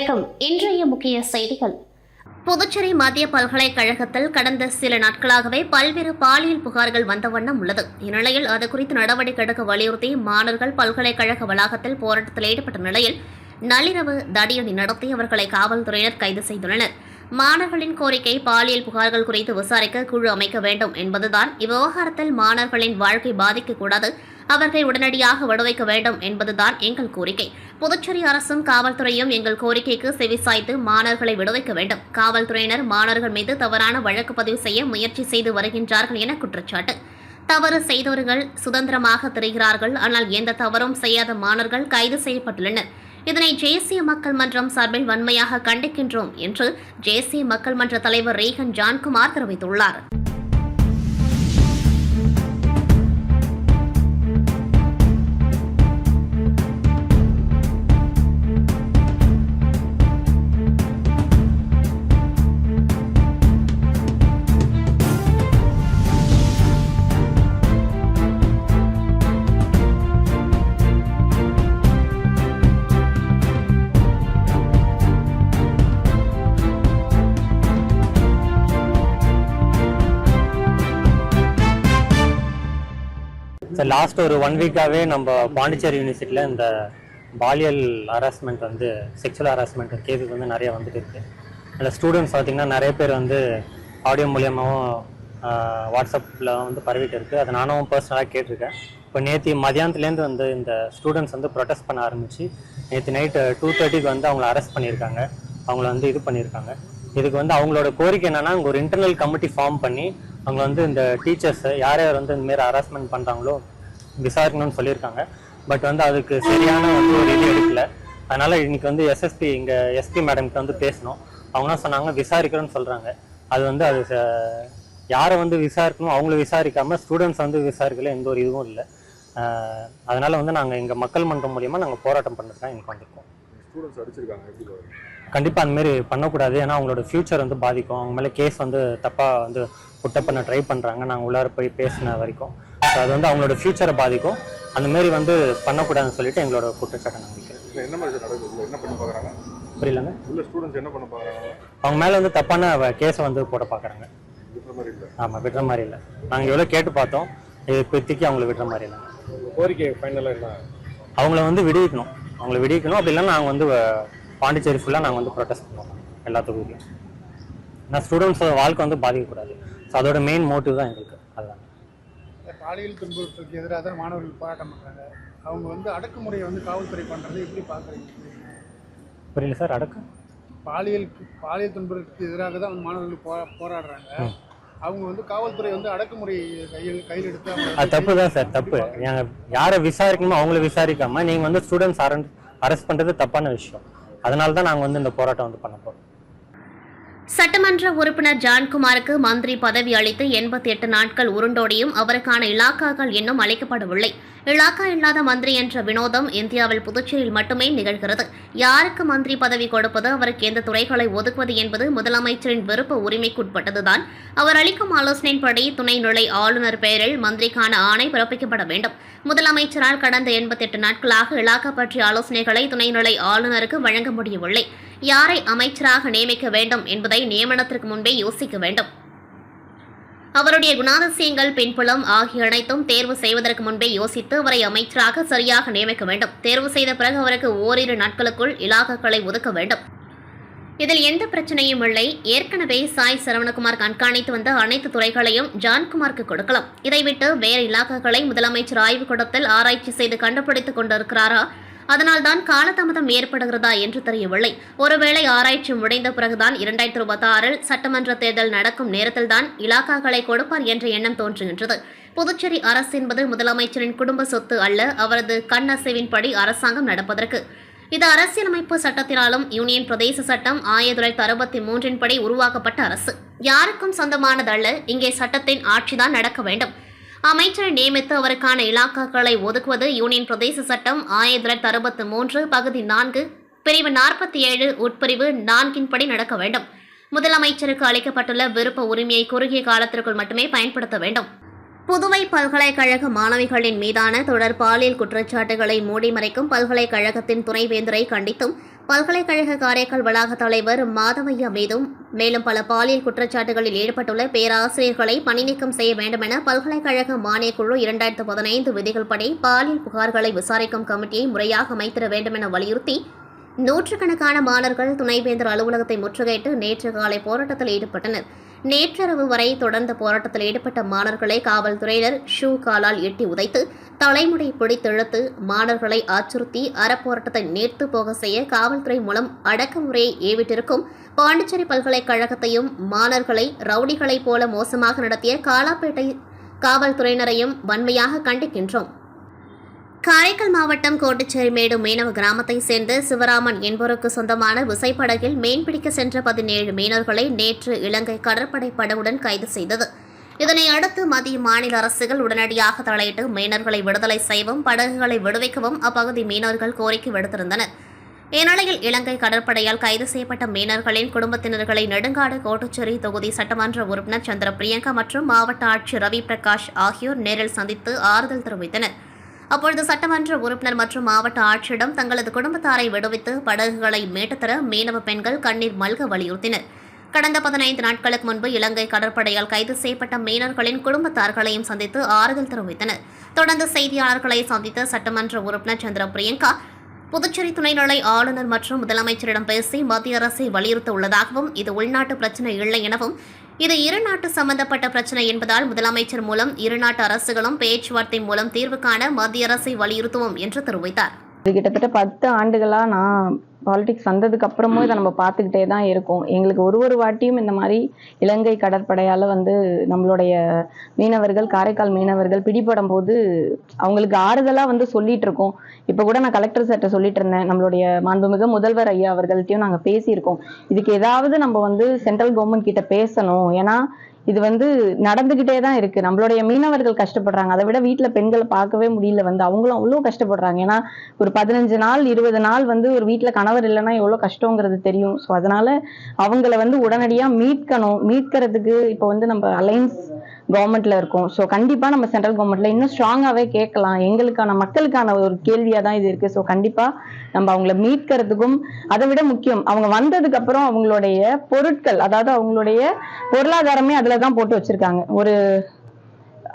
வணக்கம். இன்றைய முக்கிய செய்திகள். புதுச்சேரி மத்திய பல்கலைக்கழகத்தில் கடந்த சில நாட்களாகவே பல்வேறு பாலியல் புகார்கள் வந்த வண்ணம் உள்ளது. இந்நிலையில் அது குறித்து நடவடிக்கை எடுக்க வலியுறுத்தி மாணவர்கள் பல்கலைக்கழக வளாகத்தில் போராட்டத்தில் ஈடுபட்ட நிலையில் நள்ளிரவு தடியடி நடத்தி அவர்களை காவல்துறையினர் கைது செய்துள்ளனர். மாணவர்களின் கோரிக்கை பாலியல் புகார்கள் குறித்து விசாரிக்க குழு அமைக்க வேண்டும் என்பதுதான். இவ்விவகாரத்தில் மாணவர்களின் வாழ்க்கை பாதிக்கக்கூடாது, அவர்களை உடனடியாக விடுவிக்க வேண்டும் என்பதுதான் எங்கள் கோரிக்கை. புதுச்சேரி அரசும் காவல்துறையும் எங்கள் கோரிக்கைக்கு செவிசாய்த்து மாணவர்களை விடுவிக்க வேண்டும். காவல்துறையினர் மாணவர்கள் மீது தவறான வழக்கு பதிவு செய்ய முயற்சி செய்து வருகின்றார்கள் என குற்றச்சாட்டு. தவறு செய்தவர்கள் சுதந்திரமாக திரிகிறார்கள், ஆனால் எந்த தவறும் செய்யாத மாணவர்கள் கைது செய்யப்பட்டுள்ளனர். இதனை தேசிய மக்கள் மன்றம் சார்பில் வன்மையாக கண்டிக்கின்றோம் என்று தேசிய மக்கள் மன்ற தலைவர் ரீகன் ஜான்குமார் தெரிவித்துள்ளார். சார், லாஸ்ட் ஒரு 1 வீக்காகவே நம்ம பாண்டிச்சேரி யூனிவர்சிட்டியில் இந்த பாலியல் ஹராஸ்மெண்ட் வந்து செக்ஷுவல் ஹராஸ்மெண்ட் கேஸஸ் வந்து நிறைய வந்துட்டு இருக்கு. அதில் ஸ்டூடெண்ட்ஸ் பார்த்திங்கன்னா நிறைய பேர் வந்து ஆடியோ மூலியமாகவும் வாட்ஸ்அப்பில் வந்து பரவிட்டு இருக்குது. அதை நானும் பர்சனலாக கேட்டிருக்கேன். இப்போ நேற்று மதியானத்துலேருந்து வந்து இந்த ஸ்டூடெண்ட்ஸ் வந்து ப்ரொடெஸ்ட் பண்ண ஆரம்பித்து நேற்று நைட்டு 2:30க்கு வந்து அவங்கள அரெஸ்ட் பண்ணியிருக்காங்க. அவங்கள வந்து இது பண்ணியிருக்காங்க. இதுக்கு வந்து அவங்களோட கோரிக்கை என்னென்னா, இங்கே ஒரு இன்டர்னல் கமிட்டி ஃபார்ம் பண்ணி அவங்க வந்து இந்த டீச்சர்ஸை யார் யார் வந்து இந்தமாரி ஹராஸ்மெண்ட் பண்ணுறாங்களோ விசாரிக்கணும்னு சொல்லியிருக்காங்க. பட் வந்து அதுக்கு சரியான வந்து ஒரு இது எடுக்கலை. அதனால் இன்றைக்கி வந்து எஸ்எஸ்பி இங்கே எஸ்பி மேடம்கிட்ட வந்து பேசணும். அவங்களாம் சொன்னாங்க விசாரிக்கிறோன்னு சொல்கிறாங்க. அது வந்து அது யாரை வந்து விசாரிக்கணும் அவங்கள விசாரிக்காமல் ஸ்டூடெண்ட்ஸ் வந்து விசாரிக்கல, எந்த ஒரு இதுவும் இல்லை. அதனால் வந்து நாங்கள் எங்கள் மக்கள் மன்றம் மூலிமா நாங்கள் போராட்டம் பண்ணுறதுக்காக இங்கே வந்திருக்கோம். ஸ்டூடெண்ட்ஸ் அடிச்சிருக்காங்க, கண்டிப்பாக அந்தமாரி பண்ணக்கூடாது. ஏன்னா அவங்களோட ஃப்யூச்சர் வந்து பாதிக்கும். அவங்க மேலே கேஸ் வந்து தப்பாக வந்து புட்டப் பண்ண ட்ரை பண்ணுறாங்க. நாங்கள் உள்ளார போய் பேசின வரைக்கும் ஸோ அது வந்து அவங்களோட ஃப்யூச்சரை பாதிக்கும். அந்தமாரி வந்து பண்ணக்கூடாதுன்னு சொல்லிட்டு எங்களோட குற்றச்சாட்டை நாங்கள் வைக்கிறோம். என்ன மாதிரி நடக்குது, என்ன பண்ண பார்க்குறாங்க புரியலங்க. உள்ள ஸ்டூடெண்ட்ஸ் என்ன பண்ண பார்க்குறாங்க? அவங்க மேலே வந்து தப்பான கேஸை வந்து போட பார்க்குறாங்க. ஆமாம், விடுற மாதிரி இல்லை. நாங்கள் எவ்வளோ கேட்டு பார்த்தோம், இப்போதைக்கு அவங்கள விடுற மாதிரி இல்லை. கோரிக்கை ஃபைனலாக என்ன? அவங்கள வந்து விடுவிக்கணும். அப்படி இல்லைன்னா நாங்கள் வந்து பாண்டிச்சேரி ஃபுல்லாக நாங்கள் வந்து ப்ரொடெஸ்ட் பண்ணுவோம் எல்லா தொகுதியும். ஏன்னா ஸ்டூடெண்ட்ஸோட வாழ்க்கை வந்து பாதிக்கக்கூடாது. ஸோ அதோட மெயின் மோட்டிவ் தான் எங்களுக்கு. அதுதான் பாலியல் துன்புறுத்தலுக்கு எதிராக தான் மாணவர்கள் போராட்டம் பண்ணுறாங்க. அவங்க வந்து அடக்குமுறையை வந்து காவல்துறை பண்ணுறது எப்படி பார்க்குறீங்க? புரியல சார். பாலியல் துன்புறுத்தலுக்கு எதிராக தான் மாணவர்கள் போராடுறாங்க. அவங்க வந்து காவல்துறை வந்து அடக்குமுறை கையில் எடுத்து அது தப்பு தான் சார். தப்பு. யாரை விசாரிக்கணுமோ அவங்கள விசாரிக்காமல் நீங்கள் வந்து ஸ்டூடெண்ட்ஸ் அரெஸ்ட் பண்ணுறது தப்பான விஷயம். அதனால தான் நாங்கள் வந்து இந்த போராட்டம் வந்து பண்ண போகிறோம். சட்டமன்ற உறுப்பினர் ஜான்குமாருக்கு மந்திரி பதவி அளித்து 88 நாட்கள் உருண்டோடியும் அவருக்கான இலாக்காக்கள் இன்னும் அளிக்கப்படவில்லை. இலாக்கா இல்லாத மந்திரி என்ற வினோதம் இந்தியாவில் புதுச்சேரியில் மட்டுமே நிகழ்கிறது. யாருக்கு மந்திரி பதவி கொடுப்பது, அவருக்கு எந்த துறைகளை ஒதுக்குவது என்பது முதலமைச்சரின் விருப்ப உரிமைக்குட்பட்டதுதான். அவர் அளிக்கும் ஆலோசனையின்படி துணைநிலை ஆளுநர் பெயரில் மந்திரிக்கான ஆணை பிறப்பிக்கப்பட வேண்டும். முதலமைச்சரால் கடந்த 88 நாட்களாக இலாக்கா பற்றிய ஆலோசனைகளை துணைநிலை ஆளுநருக்கு வழங்க முடியவில்லை. யாரை அமைச்சராக நியமிக்க வேண்டும் என்பதை நியமனத்திற்கு முன்பே யோசிக்க வேண்டும். அவருடைய குணாதிசயங்கள், பின்புலம் ஆகிய அனைத்தும் தேர்வு செய்வதற்கு முன்பே யோசித்து அவரை அமைச்சராக சரியாக நியமிக்க வேண்டும். தேர்வு செய்த பிறகு அவருக்கு ஓரிரு நாட்களுக்குள் இலாக்காக்களை ஒதுக்க வேண்டும். இதில் எந்த பிரச்சனையும் இல்லை. ஏற்கனவே சாய் சரவணகுமார் கண்காணித்து வந்த அனைத்து துறைகளையும் ஜான்குமாருக்கு கொடுக்கலாம். இதைவிட்டு வேறு இலாக்காக்களை முதலமைச்சர் ஆய்வுக்கூடத்தில் ஆராய்ச்சி செய்து கண்டுபிடித்துக் கொண்டிருக்கிறாரா? அதனால்தான் காலதாமதம் ஏற்படுகிறதா என்று தெரியவில்லை. ஒருவேளை ஆராய்ச்சி முடிந்த பிறகுதான் 2026 சட்டமன்ற தேர்தல் நடக்கும் நேரத்தில்தான் இலாக்காக்களை கொடுப்பார் என்ற எண்ணம் தோன்றுகின்றது. புதுச்சேரி அரசு என்பது முதலமைச்சரின் குடும்ப சொத்து அல்ல, அவரது கண்ணசைவின்படி அரசாங்கம் நடப்பதற்கு. இது அரசியலமைப்பு சட்டத்தினாலும் யூனியன் பிரதேச சட்டம் 1963 படி உருவாக்கப்பட்ட அரசு. யாருக்கும் சொந்தமானதல்ல. இங்கே சட்டத்தின் ஆட்சிதான் நடக்க வேண்டும். அமைச்சரை நியமித்து அவருக்கான இலாக்காக்களை ஒதுக்குவது யூனியன் பிரதேச சட்டம் 1963 பகுதி 4 பிரிவு 47 உட்பிரிவு 4 படி நடக்க வேண்டும். முதலமைச்சருக்கு அளிக்கப்பட்டுள்ள விருப்ப உரிமையை குறுகிய காலத்திற்குள் மட்டுமே பயன்படுத்த வேண்டும். புதுவை பல்கலைக்கழக மாணவிகளின் மீதான தொடர் பாலியல் குற்றச்சாட்டுகளை மூடிமறைக்கும் பல்கலைக்கழகத்தின் துணைவேந்தரை கண்டித்தும் பல்கலைக்கழக காரைக்கால் வளாக தலைவர் மாதவையா மீதும் மேலும் பல பாலியல் குற்றச்சாட்டுகளில் ஈடுபட்டுள்ள பேராசிரியர்களை பணிநீக்கம் செய்ய வேண்டுமென பல்கலைக்கழக மானியக்குழு 2015 விதிகள் படி பாலியல் புகார்களை விசாரிக்கும் கமிட்டியை முறையாக அமைத்திட வேண்டுமென வலியுறுத்தி நூற்றுக்கணக்கான மாணவர்கள் துணைவேந்தர் அலுவலகத்தை முற்றுகையிட்டு நேற்று காலை போராட்டத்தில் ஈடுபட்டனர். நேற்றிரவு வரை தொடர்ந்த போராட்டத்தில் ஈடுபட்ட மாணவர்களை காவல்துறையினர் ஷூ காலால் எட்டி உதைத்து தலைமுடி பிடித்திழுத்து மாணவர்களை அச்சுறுத்தி அறப்போராட்டத்தை நீர்த்து போக செய்ய காவல்துறை மூலம் அடக்குமுறையை ஏவிட்டிருக்கும் பாண்டிச்சேரி பல்கலைக்கழகத்தையும் மாணவர்களை ரவுடிகளைப் போல மோசமாக நடத்திய காலாப்பேட்டை காவல்துறையினரையும் வன்மையாக கண்டிக்கின்றோம். காரைக்கால் மாவட்டம் கோட்டுச்சேரிமேடு மீனவ கிராமத்தை சேர்ந்த சிவராமன் என்பவருக்கு சொந்தமான விசைப்படகில் மீன்பிடிக்க சென்ற 17 மீனவர்களை நேற்று இலங்கை கடற்படை படகுடன் கைது செய்தது. இதனை அடுத்து மத்திய மாநில அரசுகள் உடனடியாக தலையிட்டு மீனவர்களை விடுதலை செய்யவும் படகுகளை விடுவிக்கவும் அப்பகுதி மீனவர்கள் கோரிக்கை விடுத்திருந்தனர். இந்நிலையில் இலங்கை கடற்படையால் கைது செய்யப்பட்ட மீனவர்களின் குடும்பத்தினர்களை நெடுங்காடு கோட்டுச்சேரி தொகுதி சட்டமன்ற உறுப்பினர் சந்திர பிரியங்கா மற்றும் மாவட்ட ஆட்சியர் ரவி பிரகாஷ் ஆகியோர் நேரில் சந்தித்து ஆறுதல் தெரிவித்தனர். அப்பொழுது சட்டமன்ற உறுப்பினர் மற்றும் மாவட்ட ஆட்சியிடம் தங்களது குடும்பத்தாரை விடுவித்து படகுகளை மீட்டுத்தர மீனவ பெண்கள் கண்ணீர் மல்க வலியுறுத்தினர். கடந்த 15 நாட்களுக்கு முன்பு இலங்கை கடற்படையால் கைது செய்யப்பட்ட மீனவர்களின் குடும்பத்தார்களையும் சந்தித்து ஆறுதல் தெரிவித்தனர். தொடர்ந்து செய்தியாளர்களை சந்தித்த சட்டமன்ற உறுப்பினர் சந்திர பிரியங்கா புதுச்சேரி துணைநிலை ஆளுநர் மற்றும் முதலமைச்சரிடம் பேசி மத்திய அரசை வலியுறுத்த உள்ளதாகவும் இது உள்நாட்டு பிரச்சினை இல்லை எனவும் இது இரு நாட்டு சம்பந்தப்பட்ட பிரச்சினை என்பதால் முதலமைச்சர் மூலம் இரு நாட்டு அரசுகளும் பேச்சுவார்த்தை மூலம் தீர்வு காண மத்திய அரசை வலியுறுத்துவோம் என்று தெரிவித்தார். இது கிட்டத்தட்ட 10 ஆண்டுகளா நான் பாலிடிக்ஸ் வந்ததுக்கு அப்புறமும் இதை நம்ம பார்த்துக்கிட்டே தான் இருக்கோம். எங்களுக்கு ஒரு வாட்டியும் இந்த மாதிரி இலங்கை கடற்படையால் நம்மளுடைய மீனவர்கள் காரைக்கால் மீனவர்கள் பிடிபடும் போது அவங்களுக்கு ஆறுதலாக சொல்லிட்டு இருக்கோம். இப்போ கூட நான் கலெக்டர் சார்ட்ட சொல்லிட்டு இருந்தேன், நம்மளுடைய மாண்புமிகு முதல்வர் ஐயா அவர்கள்ட்டையும் நாங்கள் பேசியிருக்கோம். இதுக்கு ஏதாவது நம்ம சென்ட்ரல் கவர்மெண்ட் கிட்ட பேசணும். ஏன்னா இது நடந்துகிட்டே தான் இருக்கு. நம்மளுடைய மீனவர்கள் கஷ்டப்படுறாங்க. அதை விட வீட்டுல பெண்களை பார்க்கவே முடியல. அவங்களும் அவ்வளோ கஷ்டப்படுறாங்க. ஏன்னா ஒரு 15 நாள் 20 நாள் ஒரு வீட்டுல கணவர் இல்லைன்னா எவ்வளவு கஷ்டங்கிறது தெரியும். ஸோ அதனால அவங்கள உடனடியா மீட்கிறதுக்கு இப்போ நம்ம அலைன்ஸ் கவர்மெண்ட்ல இருக்கோம். ஸோ கண்டிப்பா நம்ம சென்ட்ரல் கவர்மெண்ட்ல இன்னும் ஸ்ட்ராங்காவே கேட்கலாம். எங்களுக்கான மக்களுக்கான ஒரு கேள்வியா தான் இது இருக்கு. ஸோ கண்டிப்பா நம்ம அவங்கள மீட்கிறதுக்கும், அதை விட முக்கியம் அவங்க வந்ததுக்கு அப்புறம் அவங்களுடைய பொருட்கள், அதாவது அவங்களுடைய பொருளாதாரமே அதுலதான் போட்டு வச்சிருக்காங்க.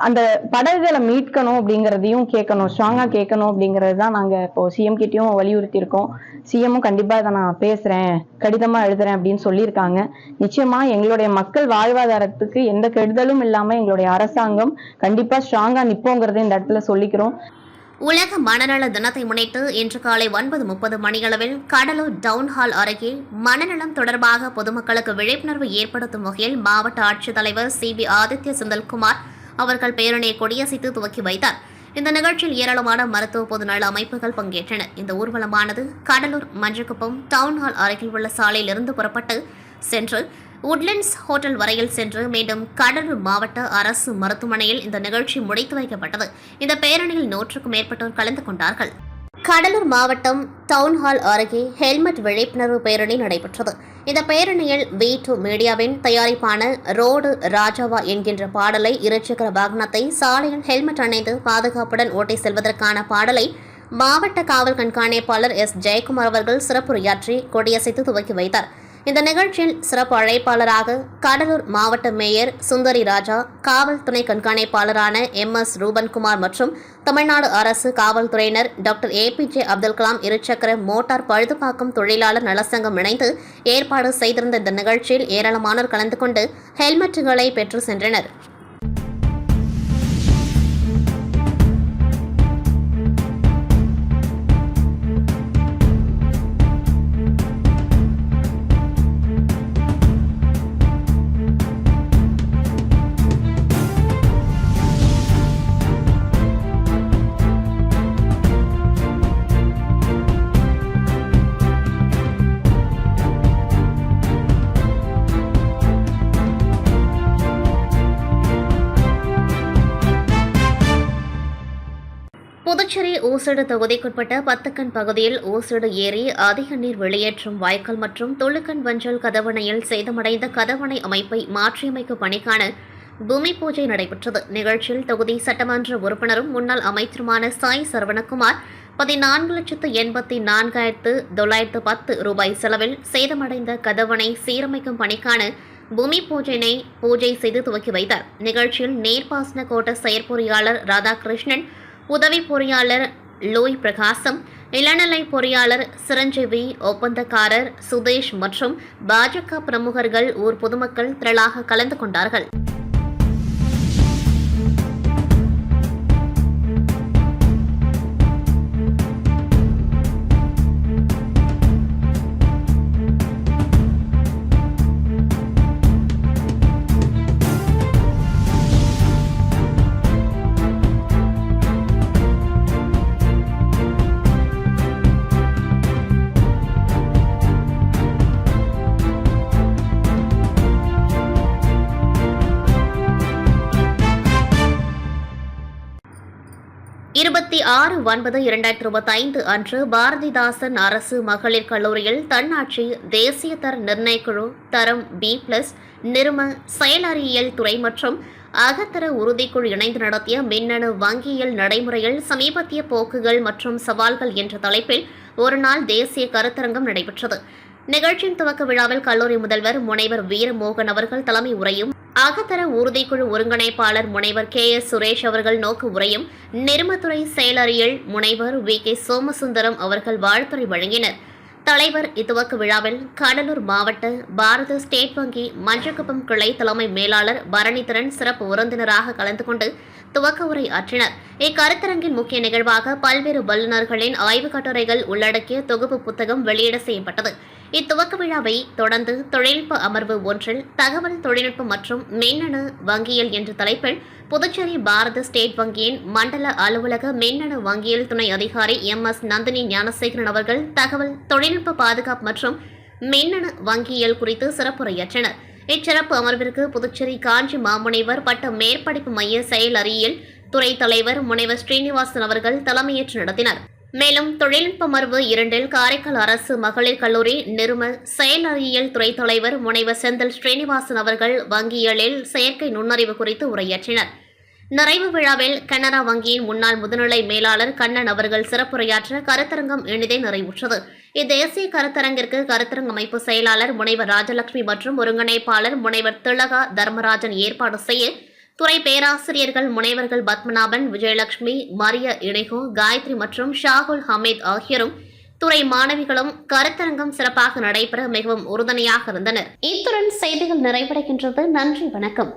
அந்த படகுகளை மீட்கணும் அப்படிங்கிறதையும் கேட்கணும், ஸ்ட்ராங்கா கேட்கணும் அப்படிங்கிறது தான் நாங்க இப்போ சிஎம் கிட்டையும் வலியுறுத்தி இருக்கோம். சிஎம்மும் கண்டிப்பா இதை நான் பேசுறேன், கடிதமா எழுதுறேன் அப்படின்னு சொல்லியிருக்காங்க. நிச்சயமா எங்களுடைய மக்கள் வாழ்வாதாரத்துக்கு எந்த கெடுதலும் இல்லாம எங்களுடைய அரசாங்கம் கண்டிப்பா ஸ்ட்ராங்கா நிப்போங்கிறத இந்த இடத்துல சொல்லிக்கிறோம். உலக மனநல தினத்தை முன்னிட்டு இன்று காலை 9:30 மணியளவில் கடலூர் டவுன்ஹால் அருகே மனநலம் தொடர்பாக பொதுமக்களுக்கு விழிப்புணர்வு ஏற்படுத்தும் வகையில் மாவட்ட ஆட்சித்தலைவர் CB ஆதித்ய செந்தில்குமார் அவர்கள் பேரணியை கொடியசைத்து துவக்கி வைத்தார். இந்த நிகழ்ச்சியில் ஏராளமான மருத்துவ பொதுநல அமைப்புகள் பங்கேற்றன. இந்த ஊர்வலமானது கடலூர் மஞ்சக்குப்பம் டவுன்ஹால் அருகில் உள்ள சாலையிலிருந்து புறப்பட்டு சென்று உட்லண்ட்ஸ் ஹோட்டல் வரையில் சென்று மீண்டும் கடலூர் மாவட்ட அரசு மருத்துவமனையில் இந்த நிகழ்ச்சி முடித்து வைக்கப்பட்டது. இந்த பேரணியில் 100க்கும் மேற்பட்டோர் கலந்து கொண்டார்கள். கடலூர் மாவட்டம் டவுன்ஹால் அருகே ஹெல்மெட் விழிப்புணர்வு பேரணி நடைபெற்றது. இந்த பேரணியில் V2 மீடியாவின் தயாரிப்பான ரோடு ராஜாவா என்கின்ற பாடலை இருசக்கர வாகனத்தை சாலையில் ஹெல்மெட் அணிந்து பாதுகாப்புடன் ஓட்டி செல்வதற்கான பாடலை மாவட்ட காவல் கண்காணிப்பாளர் S. ஜெயக்குமார் அவர்கள் சிறப்புரையாற்றி கொடியசைத்து துவக்கி வைத்தார். இந்த நிகழ்ச்சியில் சிறப்பு அழைப்பாளராக கடலூர் மாவட்ட மேயர் சுந்தரி ராஜா, காவல் துணை கண்காணிப்பாளரான MS. ரூபன்குமார் மற்றும் தமிழ்நாடு அரசு காவல்துறையினர் டாக்டர் APJ அப்துல் கலாம் இருசக்கர மோட்டார் பழுதுபார்க்கும் தொழிலாளர் நலசங்கம் இணைந்து ஏற்பாடு செய்திருந்த இந்த நிகழ்ச்சியில் ஏராளமானோர் கலந்து கொண்டு ஹெல்மெட்டுகளை பெற்று சென்றனர். புதுச்சேரி ஊசடு தொகுதிக்குட்பட்ட பத்துக்கன் பகுதியில் ஊசடு ஏரி அதிக நீர் வெளியேற்றும் வாய்க்கால் மற்றும் தொழுக்கன் வஞ்சல் கதவணையில் சேதமடைந்த கதவணை அமைப்பை மாற்றியமைக்கும் பணிக்கான பூமி பூஜை நடைபெற்றது. நிகழ்ச்சியில் தொகுதி சட்டமன்ற உறுப்பினரும் முன்னாள் அமைச்சருமான சாய் சரவணகுமார் 14,84,910 ரூபாய் செலவில் சேதமடைந்த கதவணை சீரமைக்கும் பணிக்கான பூமி பூஜை செய்து துவக்கி வைத்தார். நிகழ்ச்சியில் நீர்ப்பாசன கோட்ட செயற்பொறியாளர் ராதாகிருஷ்ணன், உதவி பொறியாளர் லோய் பிரகாசம், இளநிலை பொறியாளர் சிரஞ்சீவி, ஒப்பந்தக்காரர் சுதேஷ் மற்றும் பாஜக பிரமுகர்கள், ஊர் பொதுமக்கள் திரளாக கலந்து கொண்டார்கள். இருபத்தி 6/9/2025 அன்று பாரதிதாசன் அரசு மகளிர் கல்லூரியில் தன்னாட்சி தேசிய தர நிர்ணயக்குழு தரம் B+ நிறும செயலறியியல் துறை மற்றும் அகத்தர உறுதிக்குழு இணைந்து நடத்திய மின்னணு வங்கியியல் நடைமுறையில் சமீபத்திய போக்குகள் மற்றும் சவால்கள் என்ற தலைப்பில் ஒருநாள் தேசிய கருத்தரங்கம் நடைபெற்றது. நிகழ்ச்சியின் துவக்க விழாவில் கல்லூரி முதல்வர் முனைவர் வீரமோகன் அவர்கள் தலைமை உரையும், அகத்தர உறுதிக்குழு ஒருங்கிணைப்பாளர் முனைவர் KS சுரேஷ் அவர்கள் நோக்கு உரையும், நிறுமத்துறை செயலறியல் முனைவர் VK சோமசுந்தரம் அவர்கள் வாழ்த்துரை வழங்கினர். தலைவர் இத்துவக்க விழாவில் கடலூர் மாவட்ட பாரத ஸ்டேட் வங்கி மஞ்சக்குப்பம் கிளை தலைமை மேலாளர் பரணிதரன் சிறப்பு விருந்தினராக கலந்து கொண்டு துவக்க உரை ஆற்றினர். இக்கருத்தரங்கின் முக்கிய நிகழ்வாக பல்வேறு வல்லுநர்களின் ஆய்வுக் கட்டுரைகள் உள்ளடக்கிய தொகுப்பு புத்தகம் வெளியிட செய்யப்பட்டது. இத்துவக்க விழாவை தொடர்ந்து தொழில்நுட்ப அமர்வு ஒன்றில் தகவல் தொழில்நுட்பம் மற்றும் மின்னணு வங்கியல் என்ற தலைப்பில் புதுச்சேரி பாரத ஸ்டேட் வங்கியின் மண்டல அலுவலக மின்னணு வங்கியல் துணை அதிகாரி MS நந்தினி ஞானசேகரன் அவர்கள் தகவல் தொழில்நுட்ப பாதுகாப்பு மற்றும் மின்னணு வங்கியல் குறித்து சிறப்புரையாற்றினர். இச்சிறப்பு அமர்விற்கு புதுச்சேரி காஞ்சி மாமுனைவர் பட்ட மேற்படிப்பு மைய செயலறியியல் துறை தலைவர் முனைவர் ஸ்ரீனிவாசன் அவர்கள் தலைமையேற்று நடத்தினர். மேலும் தொழில்நுட்ப அமர்வு 2 காரைக்கால் அரசு மகளிர் கல்லூரி நிறும செயலறியியல் துறை தலைவர் முனைவர் செந்தில் ஸ்ரீனிவாசன் அவர்கள் வங்கியலில் செயற்கை நுண்ணறிவு குறித்து உரையாற்றினர். நிறைவு விழாவில் கனரா வங்கியின் முன்னாள் முதுநிலை மேலாளர் கண்ணன் அவர்கள் சிறப்புரையாற்ற கருத்தரங்கம் இனிதே நிறைவுற்றது. இத்தேசிய கருத்தரங்கிற்கு கருத்தரங்க அமைப்பு செயலாளர் முனைவர் ராஜலட்சுமி மற்றும் ஒருங்கிணைப்பாளர் முனைவர் திலகா தர்மராஜன் ஏற்பாடு செய்ய துறை பேராசிரியர்கள் முனைவர்கள் பத்மநாபன், விஜயலட்சுமி, மரிய இணைகோ, காயத்ரி மற்றும் ஷாகுல் ஹமீத் ஆகியோரும் துறை மாணவிகளும் கருத்தரங்கம் சிறப்பாக நடைபெற மிகவும் உறுதுணையாக இருந்தனர். இத்துடன் செய்திகள் நிறைவடைகின்றது. நன்றி, வணக்கம்.